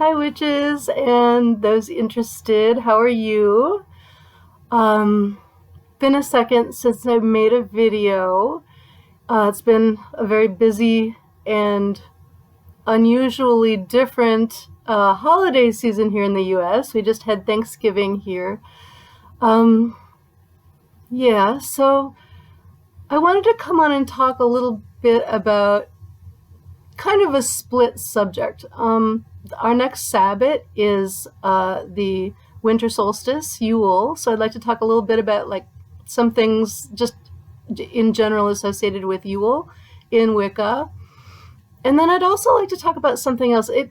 Hi, witches and those interested. How are you? Um, been a second since I made a video. It's been a very busy and unusually different holiday season here in the US. We just had Thanksgiving here. Um, yeah, so I wanted to come on and talk a little bit about kind of a split subject. Our next Sabbath is the winter solstice, Yule. So I'd like to talk a little bit about like some things just in general associated with Yule in Wicca. And then I'd also like to talk about something else. It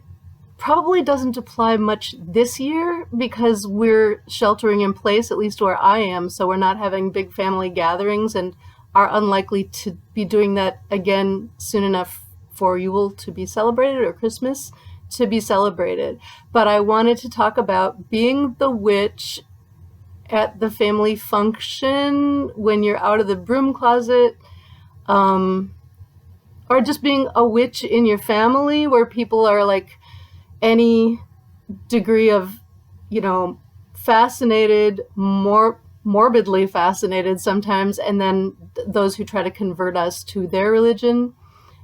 probably doesn't apply much this year because we're sheltering in place, at least where I am. So we're not having big family gatherings and are unlikely to be doing that again soon enough for Yule to be celebrated or Christmas to be celebrated. But I wanted to talk about being the witch at the family function when you're out of the broom closet, or just being a witch in your family where people are like any degree of, fascinated, more morbidly fascinated sometimes, and then those who try to convert us to their religion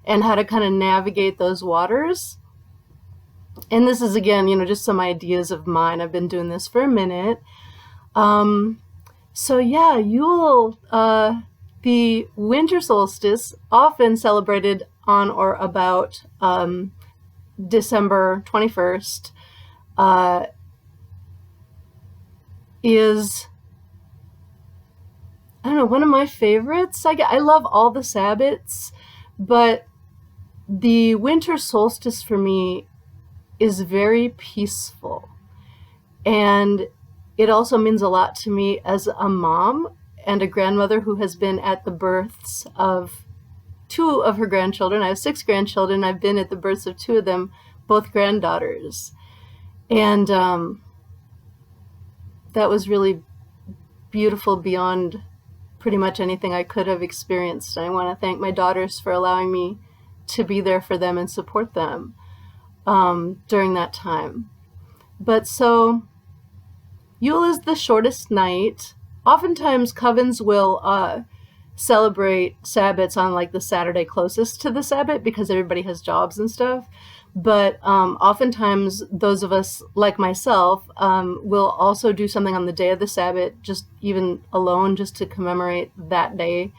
and how to kind of navigate those waters. And this is, again, just some ideas of mine. I've been doing this for a minute. So yeah, Yule, the winter solstice, often celebrated on or about December 21st, is, I don't know, one of my favorites. I love all the Sabbats, but the winter solstice for me is very peaceful. And it also means a lot to me as a mom and a grandmother who has been at the births of two of her grandchildren. I have 6 grandchildren. I've been at the births of 2 of them, both granddaughters. And that was really beautiful beyond pretty much anything I could have experienced. I want to thank my daughters for allowing me to be there for them and support them during that time. But so Yule is the shortest night. Oftentimes covens will celebrate Sabbats on like the Saturday closest to the Sabbath because everybody has jobs and stuff. But oftentimes those of us like myself will also do something on the day of the Sabbath, just even alone, just to commemorate that day.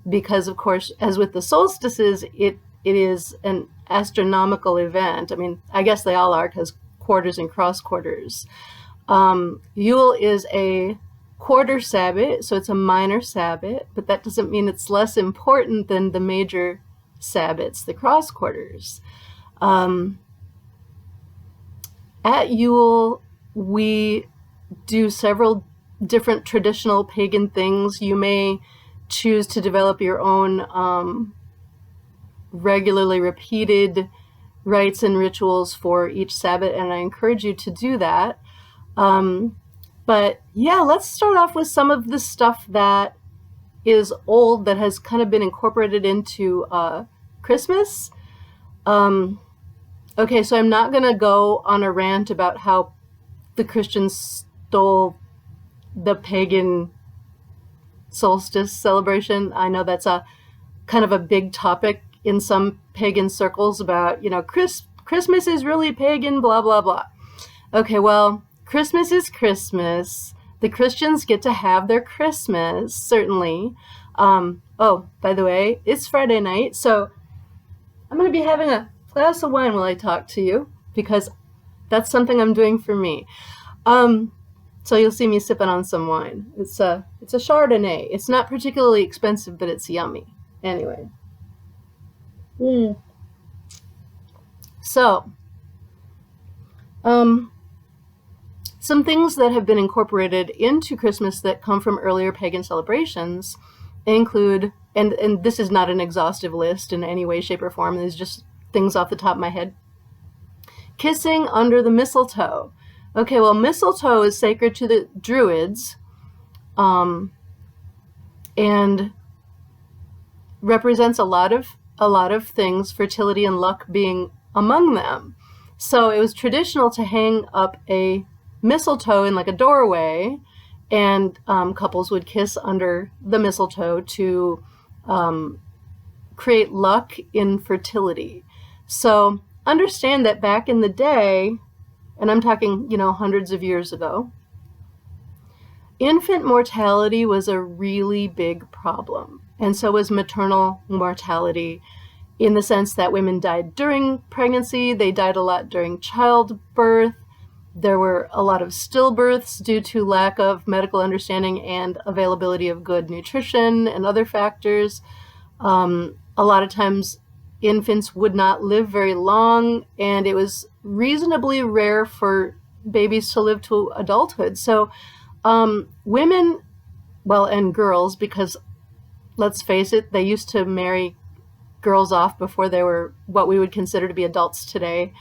Because of course, as with the solstices, it is an astronomical event. I mean, I guess they all are because quarters and cross quarters. Yule is a quarter Sabbath, so it's a minor Sabbath, but that doesn't mean it's less important than the major Sabbats, the cross quarters. At Yule, we do several different traditional pagan things. You may choose to develop your own regularly repeated rites and rituals for each Sabbath, and I encourage you to do that. But yeah, let's start off with some of the stuff that is old that has kind of been incorporated into Christmas. Okay, so I'm not going to go on a rant about how the Christians stole the pagan solstice celebration. I know that's a kind of a big topic in some pagan circles about, Christmas is really pagan, blah, blah, blah. Okay, well, Christmas is Christmas. The Christians get to have their Christmas, certainly. Oh, by the way, it's Friday night, so I'm going to be having a glass of wine while I talk to you because that's something I'm doing for me. So you'll see me sipping on some wine. It's a Chardonnay. It's not particularly expensive, but it's yummy. Anyway. So, some things that have been incorporated into Christmas that come from earlier pagan celebrations include, and this is not an exhaustive list in any way, shape, or form, these are just things off the top of my head. Kissing under the mistletoe. Okay, well, mistletoe is sacred to the Druids, and represents a lot of things, fertility and luck being among them. So it was traditional to hang up a mistletoe in like a doorway, and couples would kiss under the mistletoe to create luck in fertility. So understand that back in the day, and I'm talking, hundreds of years ago, infant mortality was a really big problem. And so was maternal mortality, in the sense that women died during pregnancy, they died a lot during childbirth. There were a lot of stillbirths due to lack of medical understanding and availability of good nutrition and other factors. A lot of times infants would not live very long, and it was reasonably rare for babies to live to adulthood. So women, well, and girls, because let's face it, they used to marry girls off before they were what we would consider to be adults today,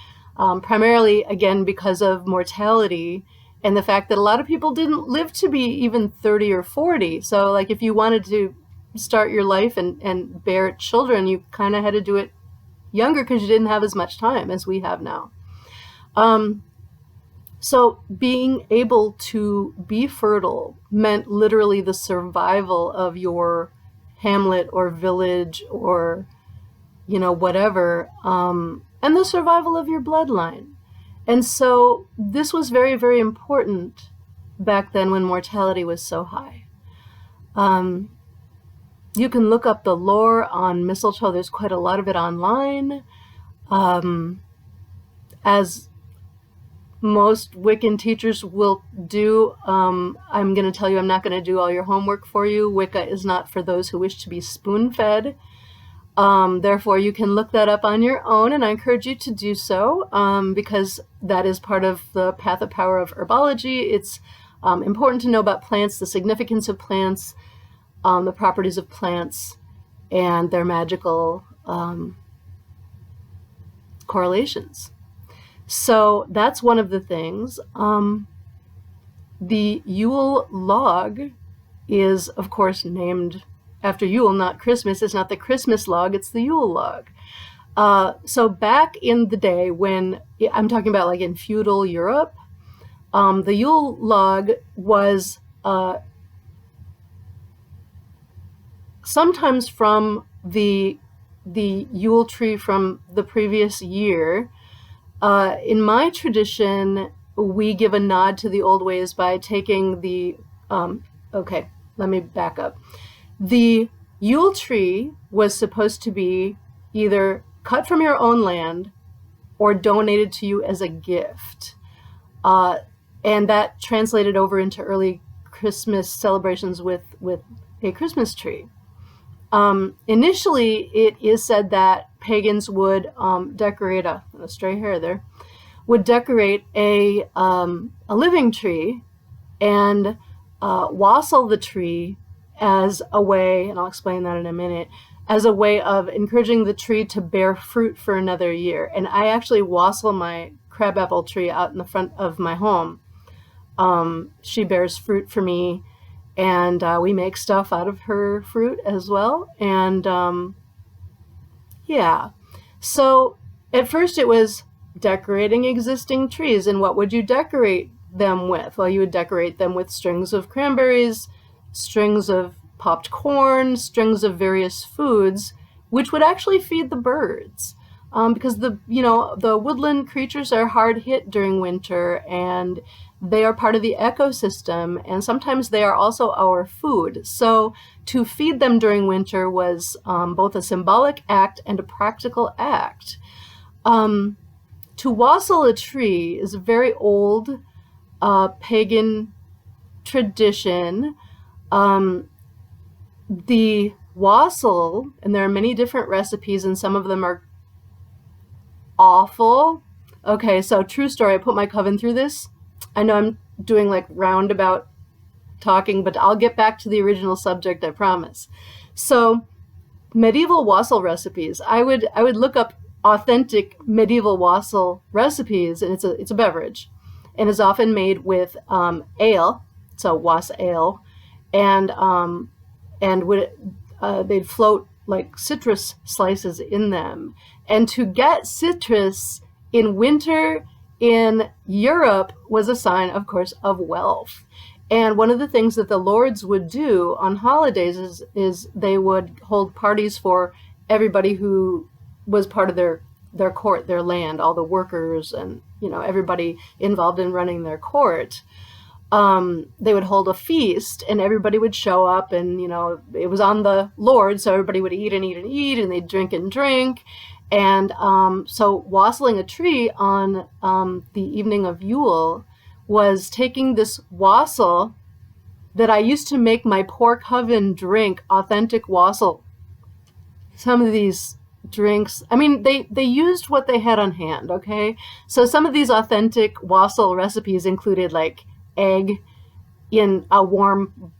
primarily, again, because of mortality and the fact that a lot of people didn't live to be even 30 or 40. So like if you wanted to start your life and bear children, you kind of had to do it younger because you didn't have as much time as we have now. So being able to be fertile meant literally the survival of your hamlet or village or whatever, and the survival of your bloodline. And so this was very, very important back then when mortality was so high. You can look up the lore on mistletoe. There's quite a lot of it online. As most Wiccan teachers will do, I'm going to tell you I'm not going to do all your homework for you. Wicca is not for those who wish to be spoon-fed. Therefore, you can look that up on your own, and I encourage you to do so, because that is part of the path of power of herbology. It's important to know about plants, the significance of plants, the properties of plants, and their magical correlations. So that's one of the things. The Yule log is, of course, named after Yule, not Christmas. It's not the Christmas log, it's the Yule log. So back in the day when, I'm talking about like in feudal Europe, the Yule log was sometimes from the Yule tree from the previous year. In my tradition, we give a nod to the old ways by taking the, okay, let me back up. The Yule tree was supposed to be either cut from your own land or donated to you as a gift. And that translated over into early Christmas celebrations with a Christmas tree. Initially, it is said that pagans would decorate a stray hair there, would decorate a living tree and wassail the tree as a way, and I'll explain that in a minute, as a way of encouraging the tree to bear fruit for another year. And I actually wassail my crabapple tree out in the front of my home. She bears fruit for me, and we make stuff out of her fruit as well. And yeah, so at first it was decorating existing trees. And what would you decorate them with? Well, you would decorate them with strings of cranberries, strings of popped corn, strings of various foods, which would actually feed the birds. Because the woodland creatures are hard hit during winter, and they are part of the ecosystem, and sometimes they are also our food. So to feed them during winter was both a symbolic act and a practical act. To wassail a tree is a very old pagan tradition. The wassail, and there are many different recipes, and some of them are awful. Okay, so true story, I put my coven through this. I know I'm doing like roundabout talking, but I'll get back to the original subject, I promise. So medieval wassail recipes, I would look up authentic medieval wassail recipes, and it's a beverage, and is often made with ale, so wassail, and they'd float like citrus slices in them. And to get citrus in winter in Europe was a sign, of course, of wealth. And one of the things that the lords would do on holidays is they would hold parties for everybody who was part of their court, their land, all the workers and, you know, everybody involved in running their court. They would hold a feast and everybody would show up, and, you know, it was on the Lord, so everybody would eat and eat and eat, and they'd drink and drink. And so wassailing a tree on the evening of Yule was taking this wassail that I used to make my poor coven drink, authentic wassail. Some of these drinks, I mean, they used what they had on hand, okay? So some of these authentic wassail recipes included like egg in a warm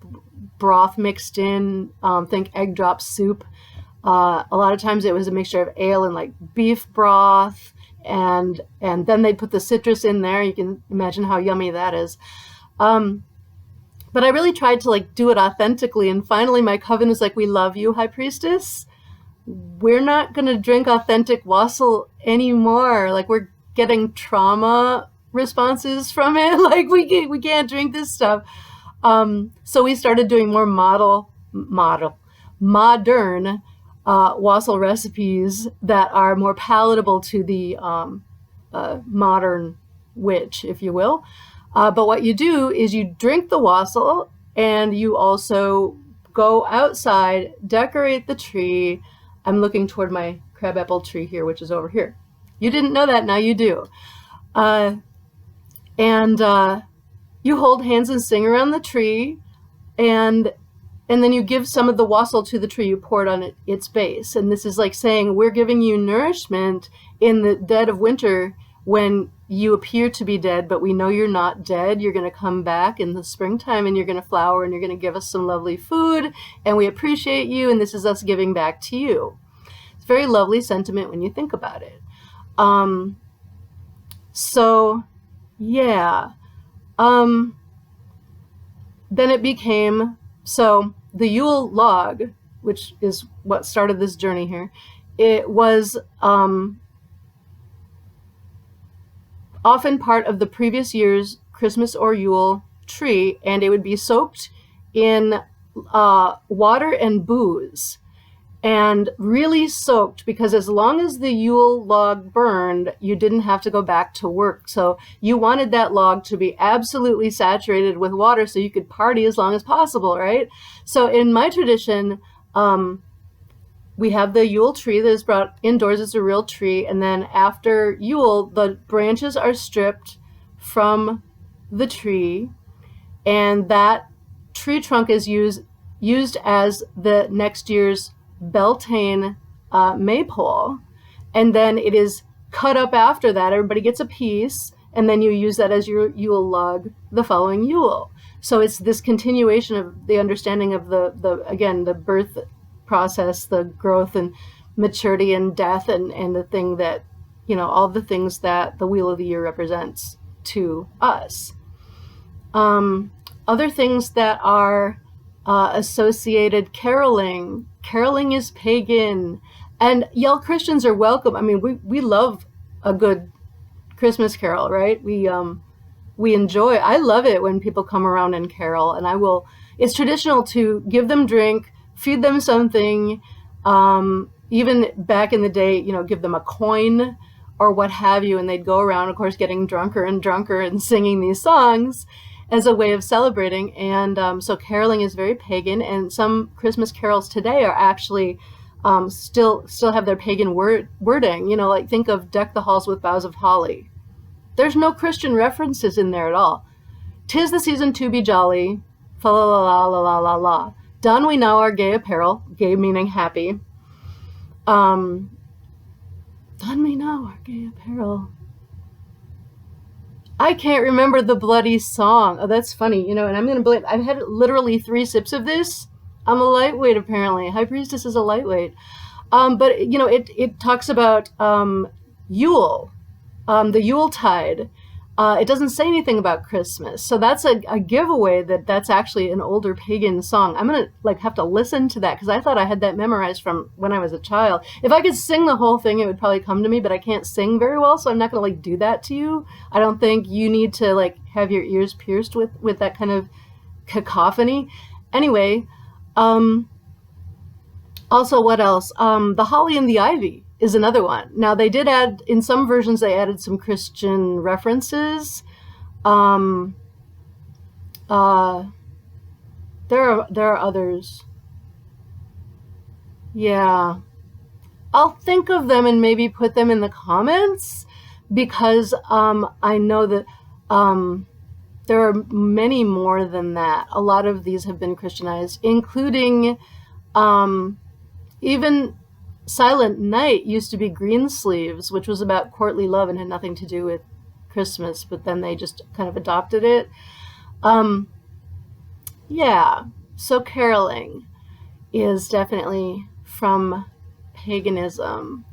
broth mixed in, think egg drop soup. A lot of times it was a mixture of ale and like beef broth, and then they'd put the citrus in there. You can imagine how yummy that is. But I really tried to like do it authentically, and finally my coven was like, "We love you, High Priestess. We're not going to drink authentic wassail anymore. Like, we're getting trauma responses from it. Like, we can't drink this stuff." So we started doing more modern wassail recipes that are more palatable to the modern witch, if you will. But what you do is you drink the wassail, and you also go outside, decorate the tree. I'm looking toward my crabapple tree here, which is over here. You didn't know that, now you do. And you hold hands and sing around the tree, and then you give some of the wassail to the tree. You pour it on its base. And this is like saying, we're giving you nourishment in the dead of winter when you appear to be dead, but we know you're not dead. You're going to come back in the springtime, and you're going to flower, and you're going to give us some lovely food, and we appreciate you, and this is us giving back to you. It's a very lovely sentiment when you think about it. So, yeah. Then it became, so the Yule log, which is what started this journey here, it was often part of the previous year's Christmas or Yule tree, and it would be soaked in water and booze, and really soaked, because as long as the Yule log burned, you didn't have to go back to work. So you wanted that log to be absolutely saturated with water so you could party as long as possible, right? So in my tradition, we have the Yule tree that is brought indoors. It's a real tree. And then after Yule, the branches are stripped from the tree, and that tree trunk is used as the next year's Beltane maypole. And then it is cut up after that. Everybody gets a piece, and then you use that as your Yule log the following Yule. So it's this continuation of the understanding of the birth process, the growth and maturity and death, and the thing that, you know, all the things that the wheel of the year represents to us. Other things that are associated, caroling. Caroling is pagan, and y'all Christians are welcome. I mean, we love a good Christmas carol, right? We enjoy, I love it when people come around and carol, and it's traditional to give them drink, feed them something, even back in the day, you know, give them a coin or what have you, and they'd go around, of course, getting drunker and drunker and singing these songs as a way of celebrating. And so caroling is very pagan, and some Christmas carols today are actually still have their pagan wording, you know, like think of "Deck the Halls with Boughs of Holly." There's no Christian references in there at all. "'Tis the season to be jolly, fa la la la la la la la. Don we now our gay apparel," gay meaning happy. Don we now our gay apparel. I can't remember the bloody song. Oh, that's funny, you know, and I'm going to blame, I've had literally 3 sips of this. I'm a lightweight, apparently. High Priestess is a lightweight. But, you know, it talks about Yule, the Yule tide. It doesn't say anything about Christmas. So that's a giveaway that that's actually an older pagan song. I'm going to like have to listen to that because I thought I had that memorized from when I was a child. If I could sing the whole thing, it would probably come to me, but I can't sing very well, so I'm not going to like do that to you. I don't think you need to like have your ears pierced with that kind of cacophony. Anyway, also what else? The Holly and the Ivy is another one. Now they did add, in some versions they added some Christian references. There are others. Yeah. I'll think of them and maybe put them in the comments because I know that there are many more than that. A lot of these have been Christianized, including even Silent Night used to be Greensleeves, which was about courtly love and had nothing to do with Christmas, but then they just kind of adopted it. Yeah, so caroling is definitely from paganism.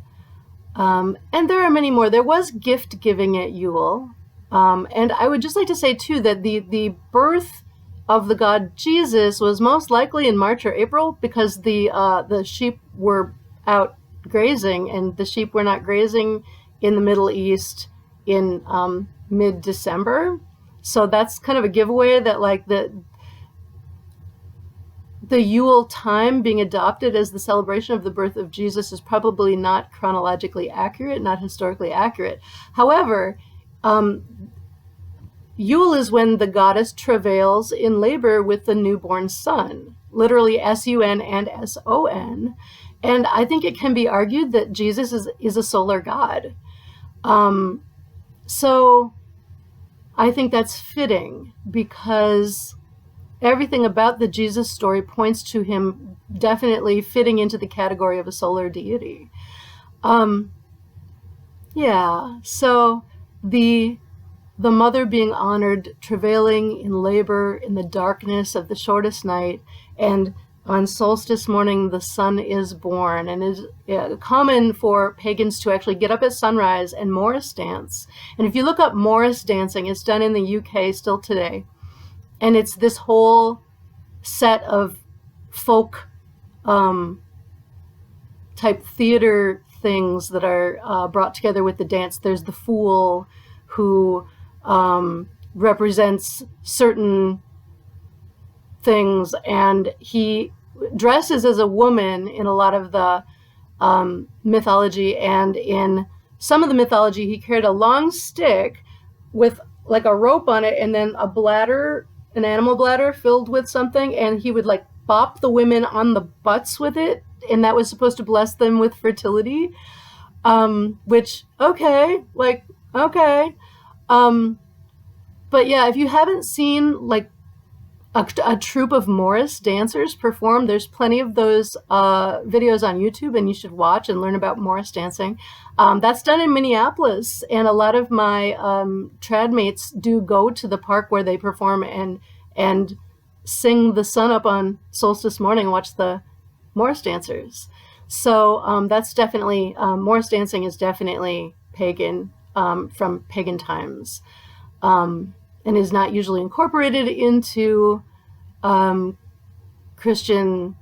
And there are many more. There was gift giving at Yule. And I would just like to say, too, that the birth of the god Jesus was most likely in March or April because the sheep were out grazing, and the sheep were not grazing in the Middle East in mid-December. So that's kind of a giveaway that like the Yule time being adopted as the celebration of the birth of Jesus is probably not chronologically accurate, not historically accurate. However, Yule is when the goddess travails in labor with the newborn son, literally S-U-N and S-O-N. And I think it can be argued that Jesus is a solar god. So I think that's fitting because everything about the Jesus story points to him definitely fitting into the category of a solar deity. Yeah, so the mother being honored, travailing in labor in the darkness of the shortest night, and on solstice morning, the sun is born, and it is common for pagans to actually get up at sunrise and Morris dance. And if you look up Morris dancing, it's done in the UK still today. And it's this whole set of folk type theater things that are brought together with the dance. There's the fool who represents certain things, and he dresses as a woman in a lot of the mythology, and in some of the mythology he carried a long stick with like a rope on it and then a bladder, an animal bladder filled with something, and he would like bop the women on the butts with it, and that was supposed to bless them with fertility, which okay. But yeah, if you haven't seen like a troupe of Morris dancers perform, there's plenty of those videos on YouTube, and you should watch and learn about Morris dancing. That's done in Minneapolis, and a lot of my trad mates do go to the park where they perform and sing the sun up on solstice morning and watch the Morris dancers. So that's definitely, Morris dancing is definitely pagan, from pagan times. And is not usually incorporated into Christian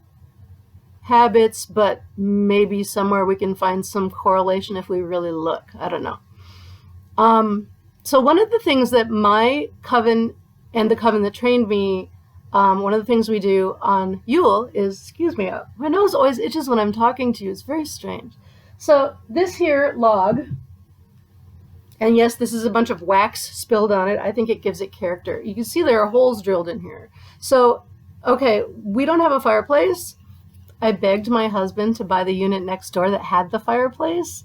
habits, but maybe somewhere we can find some correlation if we really look. I don't know. So one of the things that my coven and the coven that trained me, one of the things we do on Yule is, excuse me, my nose always itches when I'm talking to you. It's very strange. So this here log, and yes, this is a bunch of wax spilled on it. I think it gives it character. You can see there are holes drilled in here. So, okay, we don't have a fireplace. I begged my husband to buy the unit next door that had the fireplace.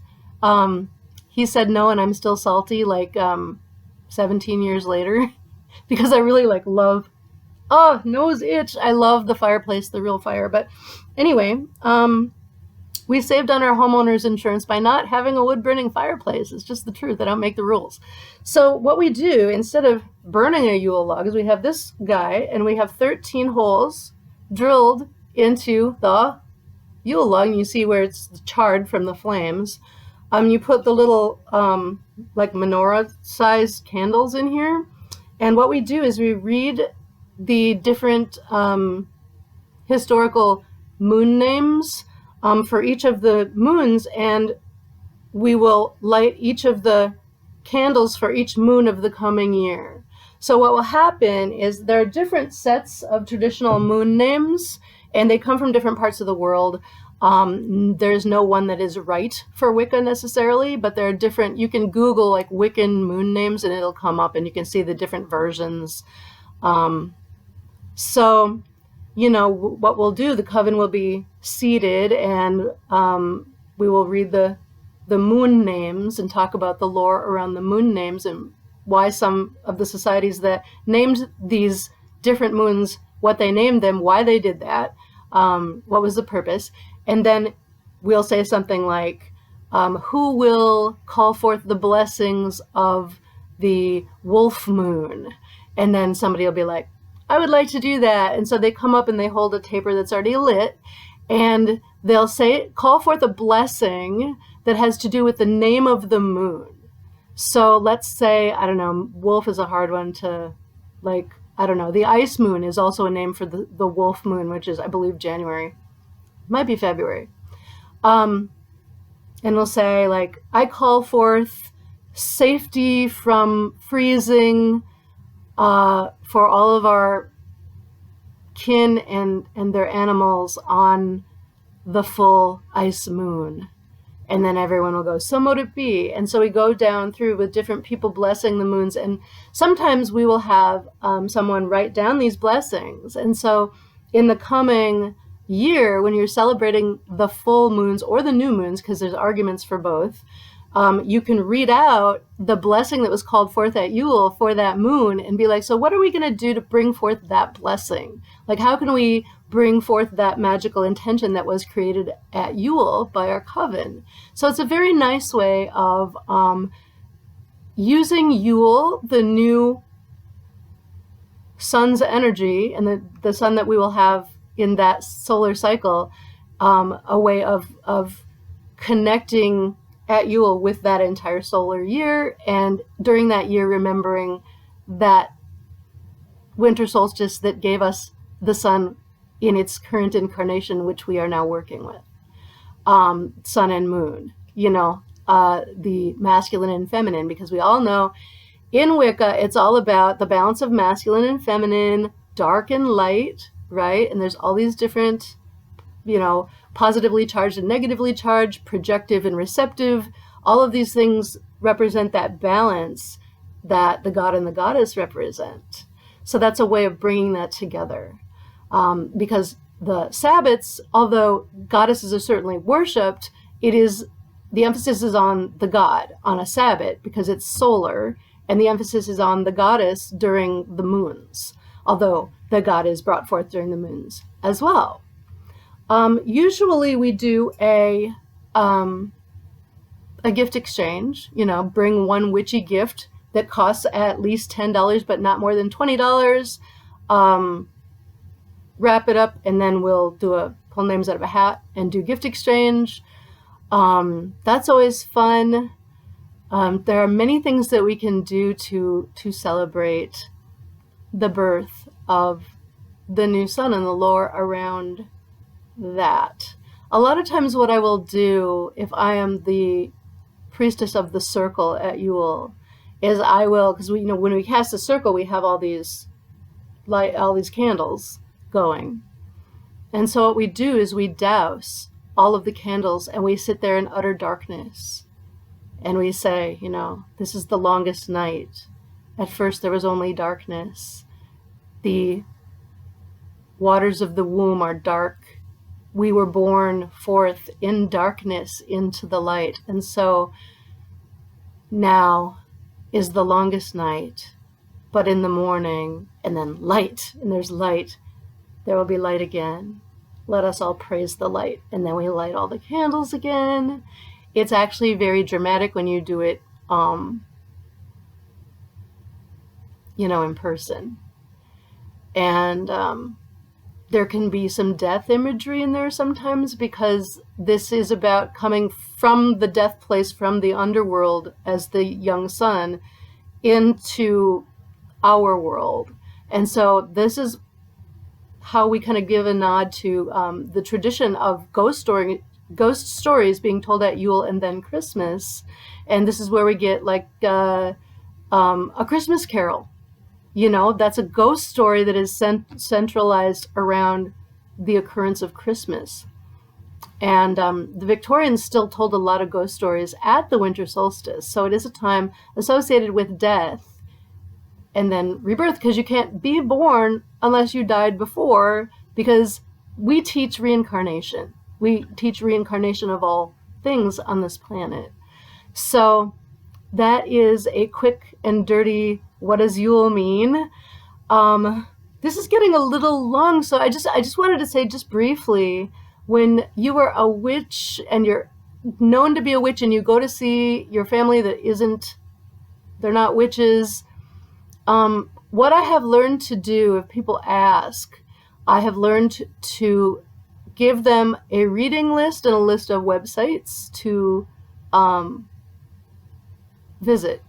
He said no, and I'm still salty like 17 years later because I really like love, oh, nose itch. I love the fireplace, the real fire. But anyway, we saved on our homeowner's insurance by not having a wood-burning fireplace. It's just the truth. I don't make the rules. So what we do, instead of burning a Yule log, is we have this guy, and we have 13 holes drilled into the Yule log. And you see where it's charred from the flames. you put the little like menorah-sized candles in here, and what we do is we read the different historical moon names for each of the moons, and we will light each of the candles for each moon of the coming year. So what will happen is there are different sets of traditional moon names, and they come from different parts of the world. There's no one that is right for Wicca necessarily, but there are different, you can Google like Wiccan moon names and it'll come up and you can see the different versions. So, you know, what we'll do, the coven will be seated and we will read the moon names and talk about the lore around the moon names and why some of the societies that named these different moons, what they named them, why they did that, what was the purpose. And then we'll say something like, who will call forth the blessings of the wolf moon? And then somebody will be like, I would like to do that. And so they come up and they hold a taper that's already lit and they'll say, call forth a blessing that has to do with the name of the moon. So let's say, I don't know, wolf is a hard one to, like, I don't know. The ice moon is also a name for the wolf moon, which is, I believe, January. It might be February. And we'll say, like, I call forth safety from freezing for all of our kin and their animals on the full ice moon. And then everyone will go, so mote it be. And so we go down through with different people blessing the moons. And sometimes we will have someone write down these blessings. And so in the coming year, when you're celebrating the full moons or the new moons, because there's arguments for both, you can read out the blessing that was called forth at Yule for that moon and be like, so what are we going to do to bring forth that blessing? Like, how can we bring forth that magical intention that was created at Yule by our coven? So it's a very nice way of using Yule, the new sun's energy, and the sun that we will have in that solar cycle, a way of connecting at Yule with that entire solar year, and during that year remembering that winter solstice that gave us the sun in its current incarnation, which we are now working with. Sun and moon, you know, the masculine and feminine, because we all know in Wicca, it's all about the balance of masculine and feminine, dark and light, right? And there's all these different, you know, positively charged and negatively charged, projective and receptive. All of these things represent that balance that the god and the goddess represent. So that's a way of bringing that together. Because the Sabbats, although goddesses are certainly worshipped, the emphasis is on the god on a Sabbat because it's solar, and the emphasis is on the goddess during the moons, although the god is brought forth during the moons as well. Usually we do a gift exchange, you know, bring one witchy gift that costs at least $10, but not more than $20. Wrap it up, and then we'll pull names out of a hat and do gift exchange. That's always fun. There are many things that we can do to celebrate the birth of the new sun and the lore around that. A lot of times what I will do if I am the priestess of the circle at Yule is I will, because we, you know, when we cast a circle, we have all these candles going. And so what we do is we douse all of the candles and we sit there in utter darkness. And we say, you know, this is the longest night. At first there was only darkness. The waters of the womb are dark. We were born forth in darkness into the light. And so now is the longest night, but in the morning, and then light, and there's light, there will be light again. Let us all praise the light. And then we light all the candles again. It's actually very dramatic when you do it, you know, in person. And there can be some death imagery in there sometimes, because this is about coming from the death place, from the underworld as the young son, into our world. And so this is how we kind of give a nod to the tradition of ghost stories being told at Yule and then Christmas. And this is where we get like a Christmas Carol. You know, that's a ghost story that is centralized around the occurrence of Christmas. And the Victorians still told a lot of ghost stories at the winter solstice. So it is a time associated with death and then rebirth, because you can't be born unless you died before, because we teach reincarnation. We teach reincarnation of all things on this planet. So that is a quick and dirty, what does Yule mean? This is getting a little long, so I just wanted to say just briefly, when you are a witch and you're known to be a witch and you go to see your family that isn't, they're not witches, what I have learned to do, if people ask, I have learned to give them a reading list and a list of websites to visit,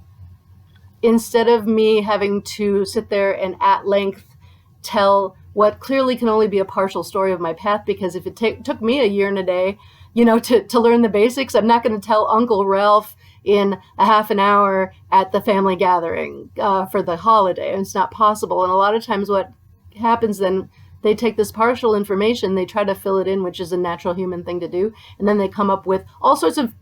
instead of me having to sit there and at length tell what clearly can only be a partial story of my path. Because if it took me a year and a day, you know, to learn the basics, I'm not going to tell Uncle Ralph in a half an hour at the family gathering for the holiday. It's not possible. And a lot of times what happens then, they take this partial information, they try to fill it in, which is a natural human thing to do, and then they come up with all sorts of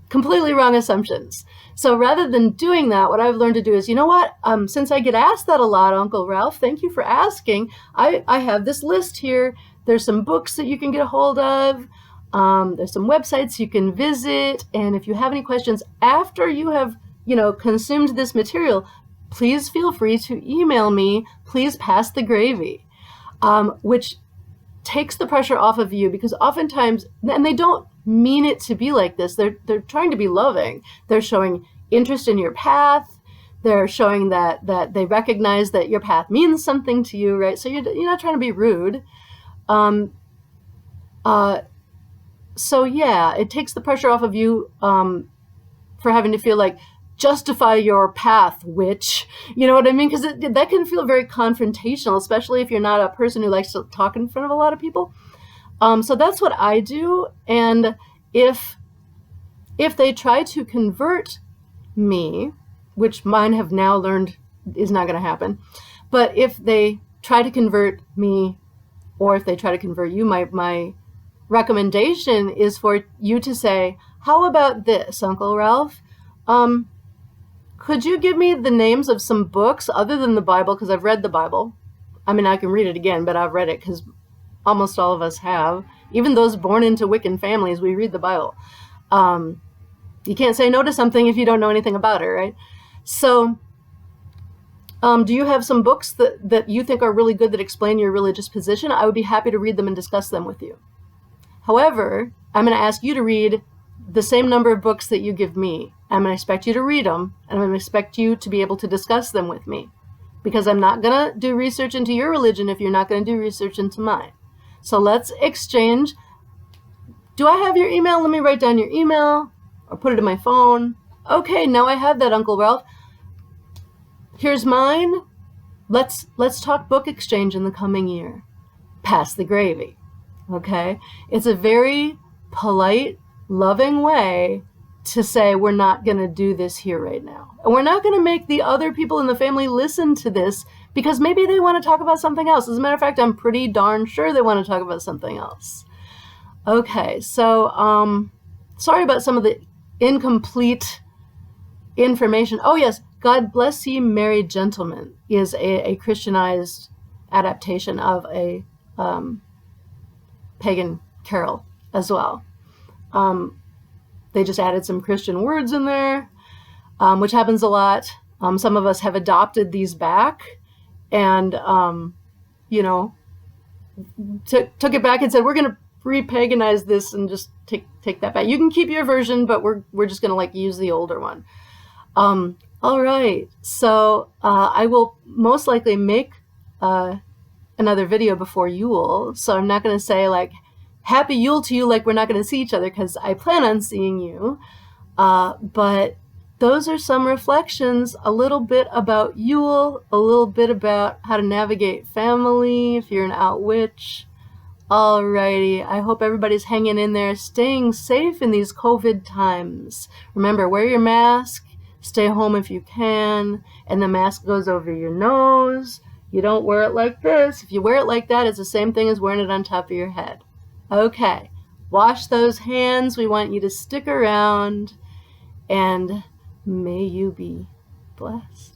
completely wrong assumptions. So rather than doing that, what I've learned to do is, you know what, since I get asked that a lot, Uncle Ralph, thank you for asking, I have this list here. There's some books that you can get a hold of. There's some websites you can visit. And if you have any questions after you have, you know, consumed this material, please feel free to email me, please pass the gravy, which takes the pressure off of you, because oftentimes, and they don't mean it to be like this, they're trying to be loving. They're showing interest in your path. They're showing that they recognize that your path means something to you, right? So you're not trying to be rude. So yeah, it takes the pressure off of you for having to feel like, justify your path, witch. You know what I mean? Because that can feel very confrontational, especially if you're not a person who likes to talk in front of a lot of people. So that's what I do. And if they try to convert me, which mine have now learned is not going to happen, but if they try to convert me, or if they try to convert you, my recommendation is for you to say, how about this, Uncle Ralph? Could you give me the names of some books other than the Bible? Because I've read the Bible. I mean, I can read it again, but I've read it because almost all of us have. Even those born into Wiccan families, we read the Bible. You can't say no to something if you don't know anything about it, right? So do you have some books that you think are really good that explain your religious position? I would be happy to read them and discuss them with you. However, I'm going to ask you to read the same number of books that you give me. I'm going to expect you to read them, and I'm going to expect you to be able to discuss them with me, because I'm not going to do research into your religion if you're not going to do research into mine. So let's exchange. Do I have your email? Let me write down your email or put it in my phone. Okay, now I have that, Uncle Ralph. Here's mine. Let's talk book exchange in the coming year. Pass the gravy. Okay? It's a very polite, loving way to say we're not going to do this here right now. And we're not going to make the other people in the family listen to this, because maybe they want to talk about something else. As a matter of fact, I'm pretty darn sure they want to talk about something else. Okay, so sorry about some of the incomplete information. Oh yes, God Bless Ye Merry Gentlemen is a Christianized adaptation of a pagan carol as well. They just added some Christian words in there, which happens a lot. Some of us have adopted these back and, you know, took it back and said, we're going to re-paganize this and just take that back. You can keep your version, but we're just going to like use the older one. All right. So I will most likely make another video before Yule, so I'm not going to say like Happy Yule to you like we're not going to see each other, because I plan on seeing you. But those are some reflections, a little bit about Yule, a little bit about how to navigate family if you're an out witch. Alrighty, I hope everybody's hanging in there, staying safe in these COVID times. Remember, wear your mask, stay home if you can, and the mask goes over your nose. You don't wear it like this. If you wear it like that, it's the same thing as wearing it on top of your head. Okay, wash those hands. We want you to stick around, and may you be blessed.